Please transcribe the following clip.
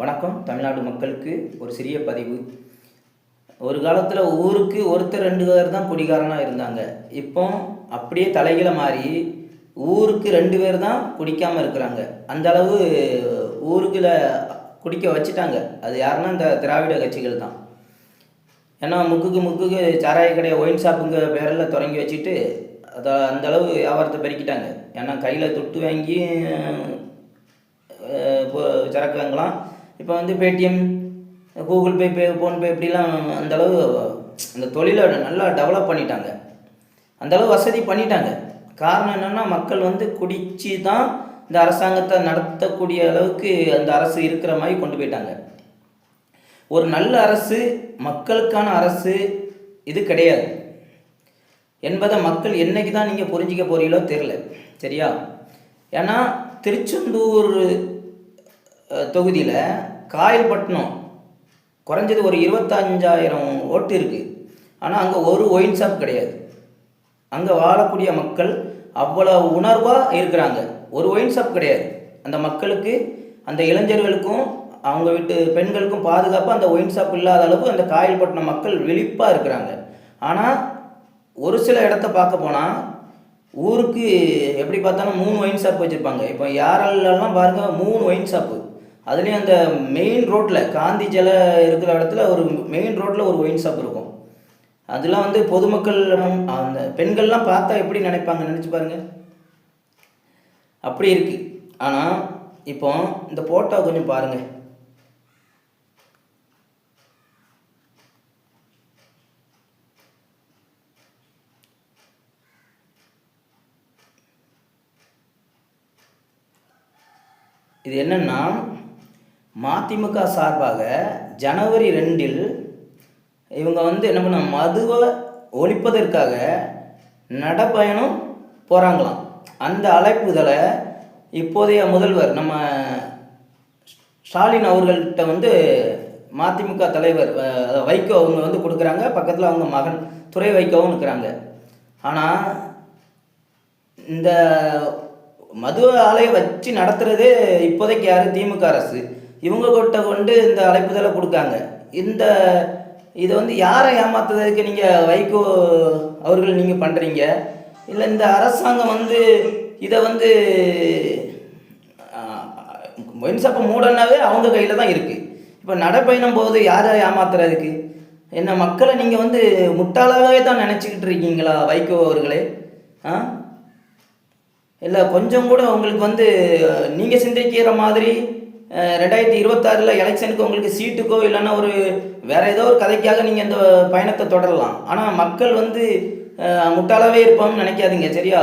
வணக்கம். தமிழ்நாடு மக்களுக்கு ஒரு சிறிய பதிவு. ஒரு காலத்தில் ஊருக்கு ஒருத்தர் 2 பேர் தான் குடிகாரனாக இருந்தாங்க. இப்போ அப்படியே தலைகீழ மாறி ஊருக்கு 2 பேர் தான் குடிக்காமல் இருக்கிறாங்க. அந்த அளவு ஊருக்குள்ள குடிக்க வச்சுட்டாங்க. அது யாருன்னா இந்த திராவிட கட்சிகள் தான். ஏன்னா முக்குக்கு சாராய கடை ஒயின் ஷாப்புங்க பேரில் தொடங்கி வச்சுட்டு அதை அந்தளவு வியாபாரத்தை பெருக்கிட்டாங்க. ஏன்னா கையில் தொட்டு வாங்கி இப்போ சரக்கு வாங்கலாம். இப்போ வந்து பேடிஎம், கூகுள் பே, ஃபோன்பே இப்படிலாம் அந்தளவு அந்த தொழிலை நல்லா டெவலப் பண்ணிட்டாங்க. அந்தளவு வசதி பண்ணிட்டாங்க. காரணம் என்னென்னா மக்கள் வந்து குடித்து தான் இந்த அரசாங்கத்தை நடத்தக்கூடிய அளவுக்கு அந்த அரசு இருக்கிற மாதிரி கொண்டு போயிட்டாங்க. ஒரு நல்ல அரசு, மக்களுக்கான அரசு இது கிடையாது என்பதை மக்கள் என்னைக்கு தான் நீங்கள் புரிஞ்சிக்க போறீங்களோ தெரில. சரியா? ஏன்னா திருச்செந்தூர் தொகுதியில் காயல்பட்டினம் குறைஞ்சது ஒரு 25,000 ஓட்டு இருக்குது. ஆனால் அங்கே ஒரு ஒயின் ஷாப் கிடையாது. அங்கே வாழக்கூடிய மக்கள் அவ்வளோ உணர்வாக இருக்கிறாங்க. ஒரு ஒயின் ஷாப் கிடையாது. அந்த மக்களுக்கு, அந்த இளைஞர்களுக்கும் அவங்க வீட்டு பெண்களுக்கும் பாதுகாப்பாக அந்த ஒயின் ஷாப் இல்லாத அளவு அந்த காயல்பட்டினம் மக்கள் விழிப்பாக இருக்கிறாங்க. ஆனால் ஒரு சில இடத்த பார்க்க போனால் ஊருக்கு எப்படி பார்த்தாலும் 3 ஒயின் ஷாப் வச்சுருப்பாங்க. இப்போ யாரெல்லாம் பாருங்கள் 3 ஒயின் ஷாப்பு. அதுலேயும் அந்த மெயின் ரோட்டில், காந்தி சிலை இருக்கிற இடத்துல ஒரு மெயின் ரோட்டில் ஒரு ஒயின் ஷாப் இருக்கும். அதெல்லாம் வந்து பொதுமக்கள், அந்த பெண்கள்லாம் பார்த்தா எப்படி நினைப்பாங்க நினச்சி பாருங்கள். அப்படி இருக்குது. ஆனால் இப்போ இந்த போட்டோ கொஞ்சம் பாருங்கள். இது என்னன்னா, மதிமுக சார்பாக ஜனவரி 2 இவங்க வந்து என்ன பண்ண, மதுவை ஒழிப்பதற்காக நடப்பயணம் போகிறாங்களாம். அந்த அழைப்புதலை இப்போதைய முதல்வர் நம்ம ஸ்டாலின் அவர்கள்ட்ட வந்து மதிமுக தலைவர் வைகோ அவங்க வந்து கொடுக்குறாங்க. பக்கத்தில் அவங்க மகன் துரை வைகோவும் இருக்கிறாங்க. ஆனால் இந்த மது ஆலையை வச்சு நடத்துகிறதே இப்போதைக்கு யார்? திமுக அரசு. இவங்க கிட்ட கொண்டு இந்த அழைப்புதலை கொடுக்காங்க. இதை வந்து யாரை ஏமாத்துறதுக்கு நீங்கள் வைகோ அவர்கள் நீங்கள் பண்ணுறீங்க? இல்லை இந்த அரசாங்கம் வந்து இதை வந்து ஒயின் ஷாப்பை மூடனாவே அவங்க கையில் தான் இருக்குது. இப்போ நடைப்பயணம் போகுது, யாரை ஏமாத்துறதுக்கு? என்ன மக்களை நீங்கள் வந்து முட்டாளாகவே தான் நினச்சிக்கிட்டு இருக்கீங்களா வைகோ அவர்களே? இல்லை கொஞ்சம் கூட உங்களுக்கு வந்து நீங்கள் சிந்திக்கிற மாதிரி 2026 எலெக்ஷனுக்கு உங்களுக்கு சீட்டுக்கோ இல்லைன்னா ஒரு வேறு ஏதோ ஒரு கதைக்காக நீங்கள் இந்த பயணத்தை தொடரலாம். ஆனால் மக்கள் வந்து முட்டாளாகவே இருப்பான்னு நினைக்காதீங்க. சரியா?